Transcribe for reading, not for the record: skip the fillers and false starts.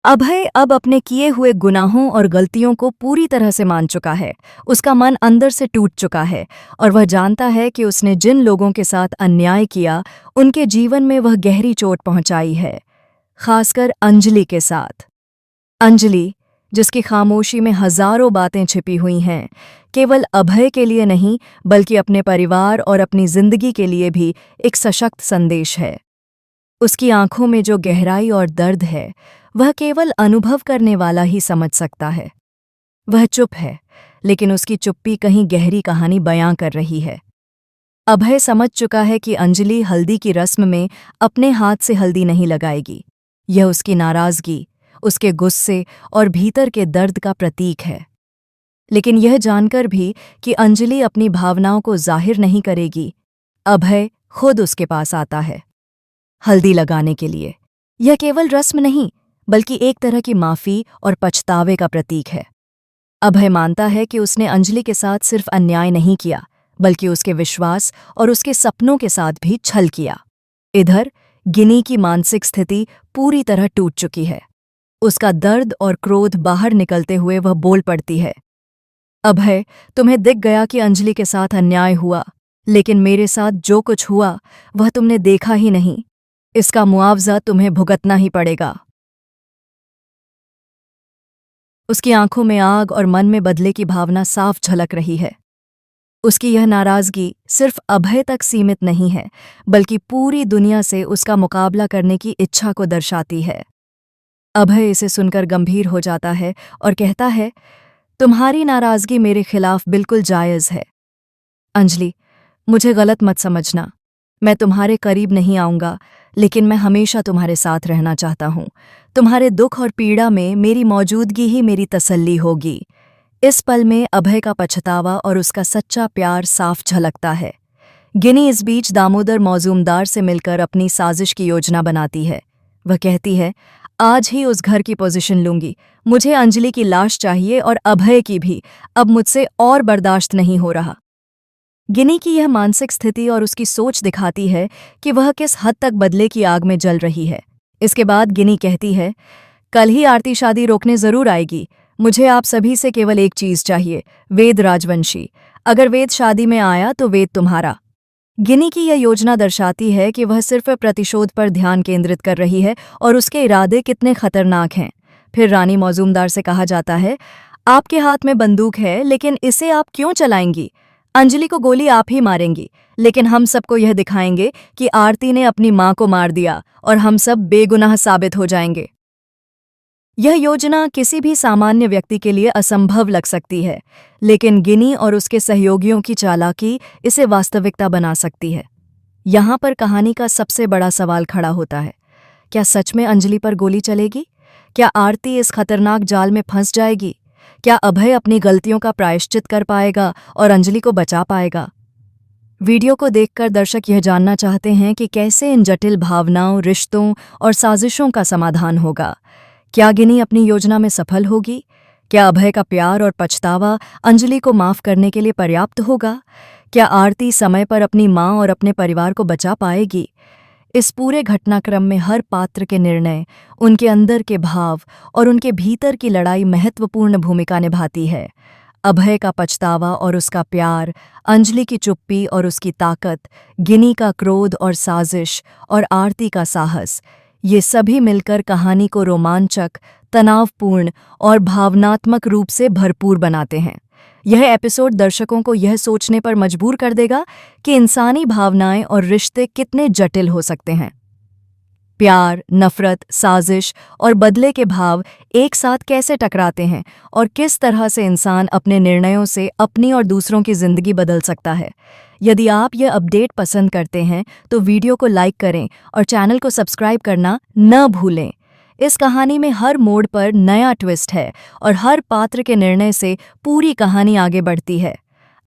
अभय अब अपने किए हुए गुनाहों और गलतियों को पूरी तरह से मान चुका है। उसका मन अंदर से टूट चुका है और वह जानता है कि उसने जिन लोगों के साथ अन्याय किया, उनके जीवन में वह गहरी चोट पहुंचाई है, खासकर अंजलि के साथ। अंजलि, जिसकी खामोशी में हजारों बातें छिपी हुई हैं, केवल अभय के लिए नहीं बल्कि अपने परिवार और अपनी जिंदगी के लिए भी एक सशक्त संदेश है। उसकी आंखों में जो गहराई और दर्द है, वह केवल अनुभव करने वाला ही समझ सकता है। वह चुप है, लेकिन उसकी चुप्पी कहीं गहरी कहानी बयां कर रही है। अभय समझ चुका है कि अंजलि हल्दी की रस्म में अपने हाथ से हल्दी नहीं लगाएगी। यह उसकी नाराजगी, उसके गुस्से और भीतर के दर्द का प्रतीक है। लेकिन यह जानकर भी कि अंजलि अपनी भावनाओं को जाहिर नहीं करेगी, अभय खुद उसके पास आता है हल्दी लगाने के लिए। यह केवल रस्म नहीं बल्कि एक तरह की माफ़ी और पछतावे का प्रतीक है। अभय मानता है कि उसने अंजलि के साथ सिर्फ अन्याय नहीं किया, बल्कि उसके विश्वास और उसके सपनों के साथ भी छल किया। इधर गिनी की मानसिक स्थिति पूरी तरह टूट चुकी है। उसका दर्द और क्रोध बाहर निकलते हुए वह बोल पड़ती है, अभय, तुम्हें दिख गया कि अंजलि के साथ अन्याय हुआ, लेकिन मेरे साथ जो कुछ हुआ वह तुमने देखा ही नहीं। इसका मुआवजा तुम्हें भुगतना ही पड़ेगा। उसकी आंखों में आग और मन में बदले की भावना साफ झलक रही है। उसकी यह नाराजगी सिर्फ अभय तक सीमित नहीं है, बल्कि पूरी दुनिया से उसका मुकाबला करने की इच्छा को दर्शाती है। अभय इसे सुनकर गंभीर हो जाता है और कहता है, तुम्हारी नाराजगी मेरे खिलाफ बिल्कुल जायज़ है। अंजलि, मुझे गलत मत समझना। मैं तुम्हारे करीब नहीं आऊंगा, लेकिन मैं हमेशा तुम्हारे साथ रहना चाहता हूँ। तुम्हारे दुख और पीड़ा में मेरी मौजूदगी ही मेरी तसल्ली होगी। इस पल में अभय का पछतावा और उसका सच्चा प्यार साफ झलकता है। गिनी इस बीच दामोदर मौजूमदार से मिलकर अपनी साजिश की योजना बनाती है। वह कहती है, आज ही उस घर की पोजीशन लूंगी। मुझे अंजलि की लाश चाहिए और अभय की भी। अब मुझसे और बर्दाश्त नहीं हो रहा। गिनी की यह मानसिक स्थिति और उसकी सोच दिखाती है कि वह किस हद तक बदले की आग में जल रही है। इसके बाद गिनी कहती है, कल ही आरती शादी रोकने जरूर आएगी। मुझे आप सभी से केवल एक चीज चाहिए, वेद राजवंशी। अगर वेद शादी में आया तो वेद तुम्हारा। गिनी की यह योजना दर्शाती है कि वह सिर्फ प्रतिशोध पर ध्यान केंद्रित कर रही है और उसके इरादे कितने खतरनाक हैं। फिर रानी मौजूमदार से कहा जाता है, आपके हाथ में बंदूक है, लेकिन इसे आप क्यों चलाएंगी? अंजलि को गोली आप ही मारेंगी, लेकिन हम सबको यह दिखाएंगे कि आरती ने अपनी मां को मार दिया और हम सब बेगुनाह साबित हो जाएंगे। यह योजना किसी भी सामान्य व्यक्ति के लिए असंभव लग सकती है, लेकिन गिनी और उसके सहयोगियों की चालाकी इसे वास्तविकता बना सकती है। यहाँ पर कहानी का सबसे बड़ा सवाल खड़ा होता है, क्या सच में अंजलि पर गोली चलेगी? क्या आरती इस खतरनाक जाल में फंस जाएगी? क्या अभय अपनी गलतियों का प्रायश्चित कर पाएगा और अंजलि को बचा पाएगा? वीडियो को देखकर दर्शक यह जानना चाहते हैं कि कैसे इन जटिल भावनाओं, रिश्तों और साजिशों का समाधान होगा। क्या गिनी अपनी योजना में सफल होगी? क्या अभय का प्यार और पछतावा अंजलि को माफ करने के लिए पर्याप्त होगा? क्या आरती समय पर अपनी मां और अपने परिवार को बचा पाएगी? इस पूरे घटनाक्रम में हर पात्र के निर्णय, उनके अंदर के भाव और उनके भीतर की लड़ाई महत्वपूर्ण भूमिका निभाती है। अभय का पछतावा और उसका प्यार, अंजलि की चुप्पी और उसकी ताकत, गिनी का क्रोध और साजिश और आरती का साहस, ये सभी मिलकर कहानी को रोमांचक, तनावपूर्ण और भावनात्मक रूप से भरपूर बनाते हैं। यह एपिसोड दर्शकों को यह सोचने पर मजबूर कर देगा कि इंसानी भावनाएं और रिश्ते कितने जटिल हो सकते हैं। प्यार, नफरत, साजिश और बदले के भाव एक साथ कैसे टकराते हैं और किस तरह से इंसान अपने निर्णयों से अपनी और दूसरों की जिंदगी बदल सकता है। यदि आप यह अपडेट पसंद करते हैं तो वीडियो को लाइक करें और चैनल को सब्सक्राइब करना न भूलें। इस कहानी में हर मोड़ पर नया ट्विस्ट है और हर पात्र के निर्णय से पूरी कहानी आगे बढ़ती है।